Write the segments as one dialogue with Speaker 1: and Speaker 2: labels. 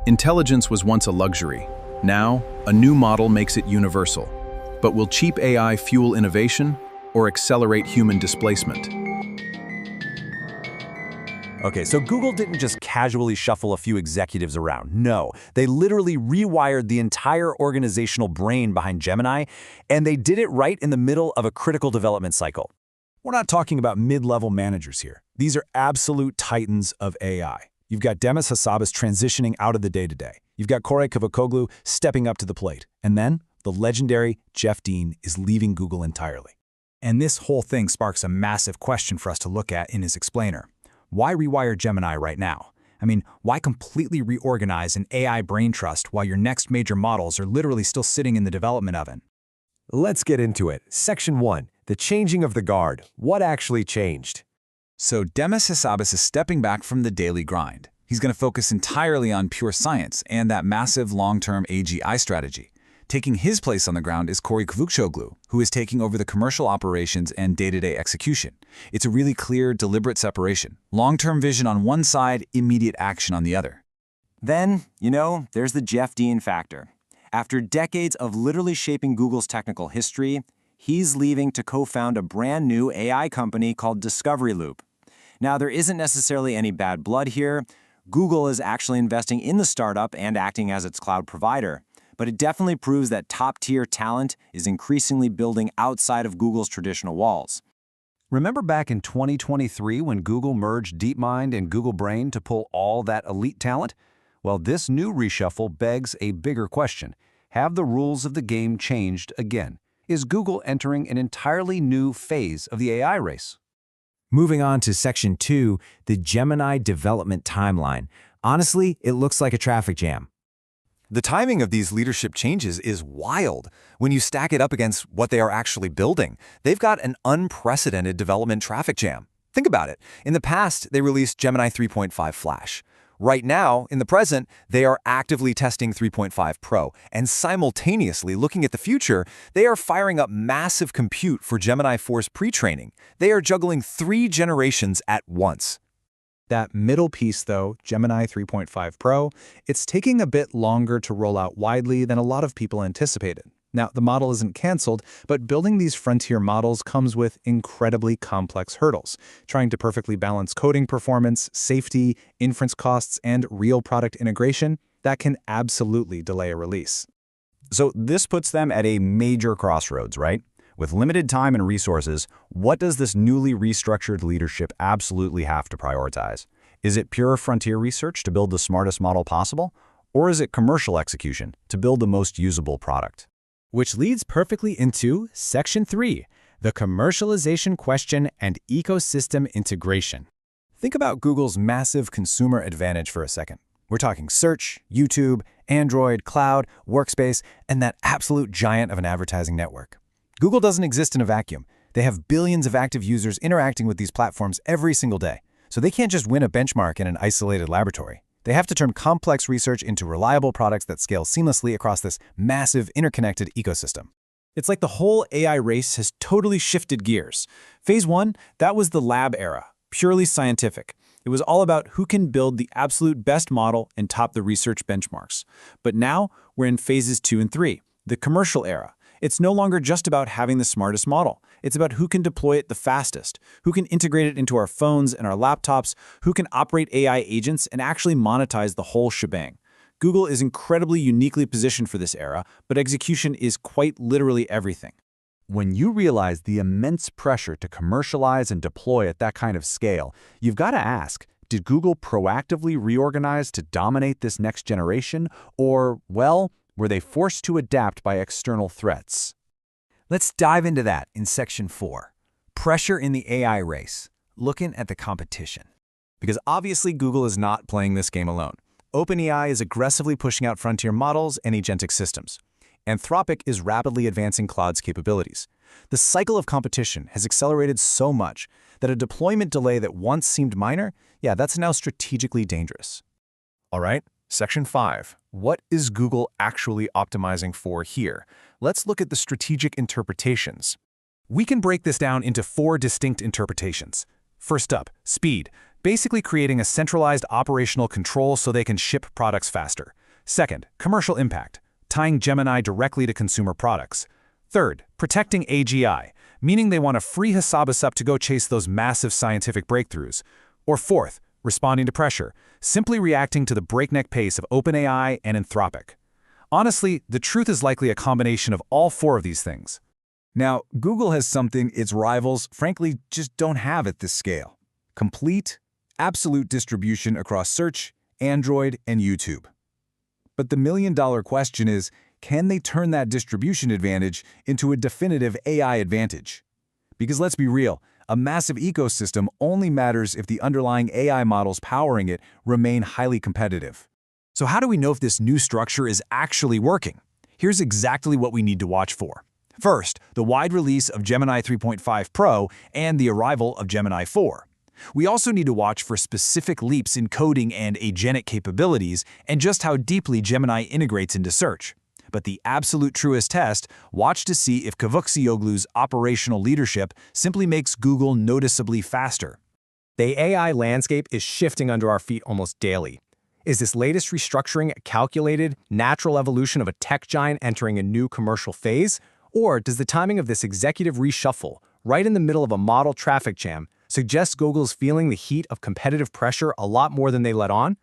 Speaker 1: Intelligence was once a luxury. Now, a new model makes it universal. But will cheap AI fuel innovation or accelerate human displacement?
Speaker 2: Okay, so Google didn't just casually shuffle a few executives around. No, they literally rewired the entire organizational brain behind Gemini, and they did it right in the middle of a critical development cycle. We're not talking about mid-level managers here. These are absolute titans of AI. You've got Demis Hassabis transitioning out of the day-to-day. You've got Koray Kavukcuoglu stepping up to the plate. And then, the legendary Jeff Dean is leaving Google entirely. And this whole thing sparks a massive question for us to look at in his explainer. Why rewire Gemini right now? I mean, why completely reorganize an AI brain trust while your next major models are literally still sitting in the development oven?
Speaker 3: Let's get into it. Section 1. The changing of the guard. What actually changed?
Speaker 2: So Demis Hassabis is stepping back from the daily grind. He's going to focus entirely on pure science and that massive long-term AGI strategy. Taking his place on the ground is Koray Kavukcuoglu, who is taking over the commercial operations and day-to-day execution. It's a really clear, deliberate separation. Long-term vision on one side, immediate action on the other.
Speaker 4: Then, there's the Jeff Dean factor. After decades of literally shaping Google's technical history, he's leaving to co-found a brand new AI company called Discovery Loop. Now, there isn't necessarily any bad blood here. Google is actually investing in the startup and acting as its cloud provider. But it definitely proves that top-tier talent is increasingly building outside of Google's traditional walls.
Speaker 3: Remember back in 2023 when Google merged DeepMind and Google Brain to pull all that elite talent? Well, this new reshuffle begs a bigger question. Have the rules of the game changed again? Is Google entering an entirely new phase of the AI race?
Speaker 5: Moving on to Section 2, the Gemini development timeline. Honestly, it looks like a traffic jam.
Speaker 6: The timing of these leadership changes is wild. When you stack it up against what they are actually building, they've got an unprecedented development traffic jam. Think about it. In the past, they released Gemini 3.5 Flash. Right now, in the present, they are actively testing 3.5 Pro, and simultaneously looking at the future, they are firing up massive compute for Gemini 4's pre-training. They are juggling 3 generations at once.
Speaker 2: That middle piece, though, Gemini 3.5 Pro, it's taking a bit longer to roll out widely than a lot of people anticipated. Now, the model isn't canceled, but building these frontier models comes with incredibly complex hurdles. Trying to perfectly balance coding performance, safety, inference costs, and real product integration, that can absolutely delay a release.
Speaker 7: So this puts them at a major crossroads, right? With limited time and resources, what does this newly restructured leadership absolutely have to prioritize? Is it pure frontier research to build the smartest model possible? Or is it commercial execution to build the most usable product?
Speaker 5: Which leads perfectly into Section 3, the commercialization question and ecosystem integration.
Speaker 2: Think about Google's massive consumer advantage for a second. We're talking search, YouTube, Android, cloud, workspace, and that absolute giant of an advertising network. Google doesn't exist in a vacuum. They have billions of active users interacting with these platforms every single day. So they can't just win a benchmark in an isolated laboratory. They have to turn complex research into reliable products that scale seamlessly across this massive interconnected ecosystem. It's like the whole AI race has totally shifted gears. Phase 1, that was the lab era, purely scientific. It was all about who can build the absolute best model and top the research benchmarks. But now we're in phases 2 and 3, the commercial era. It's no longer just about having the smartest model. It's about who can deploy it the fastest, who can integrate it into our phones and our laptops, who can operate AI agents and actually monetize the whole shebang. Google is incredibly uniquely positioned for this era, but execution is quite literally everything.
Speaker 3: When you realize the immense pressure to commercialize and deploy at that kind of scale, you've got to ask, did Google proactively reorganize to dominate this next generation? Or, well, were they forced to adapt by external threats?
Speaker 5: Let's dive into that in Section 4, pressure in the AI race, looking at the competition.
Speaker 2: Because obviously Google is not playing this game alone. OpenAI is aggressively pushing out frontier models and agentic systems. Anthropic is rapidly advancing cloud's capabilities. The cycle of competition has accelerated so much that a deployment delay that once seemed minor, that's now strategically dangerous.
Speaker 8: All right, Section 5. What is Google actually optimizing for here? Let's look at the strategic interpretations. We can break this down into 4 distinct interpretations. First up, speed. Basically creating a centralized operational control so they can ship products faster. Second, commercial impact, tying Gemini directly to consumer products. Third, protecting AGI, meaning they want to free Hassabis up to go chase those massive scientific breakthroughs. Or fourth, responding to pressure, simply reacting to the breakneck pace of OpenAI and Anthropic. Honestly, the truth is likely a combination of all four of these things.
Speaker 3: Now, Google has something its rivals, frankly, just don't have at this scale. Complete, absolute distribution across search, Android, and YouTube. But the million-dollar question is, can they turn that distribution advantage into a definitive AI advantage? Because let's be real, a massive ecosystem only matters if the underlying AI models powering it remain highly competitive.
Speaker 8: So how do we know if this new structure is actually working? Here's exactly what we need to watch for. First, the wide release of Gemini 3.5 Pro and the arrival of Gemini 4. We also need to watch for specific leaps in coding and agentic capabilities and just how deeply Gemini integrates into search. But the absolute truest test, watch to see if Kavukcuoglu's operational leadership simply makes Google noticeably faster.
Speaker 5: The AI landscape is shifting under our feet almost daily. Is this latest restructuring a calculated, natural evolution of a tech giant entering a new commercial phase? Or does the timing of this executive reshuffle, right in the middle of a model traffic jam, suggest Google's feeling the heat of competitive pressure a lot more than they let on?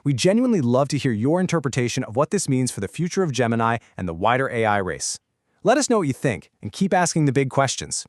Speaker 5: We genuinely love to hear your interpretation of what this means for the future of Gemini and the wider AI race. Let us know what you think, and keep asking the big questions.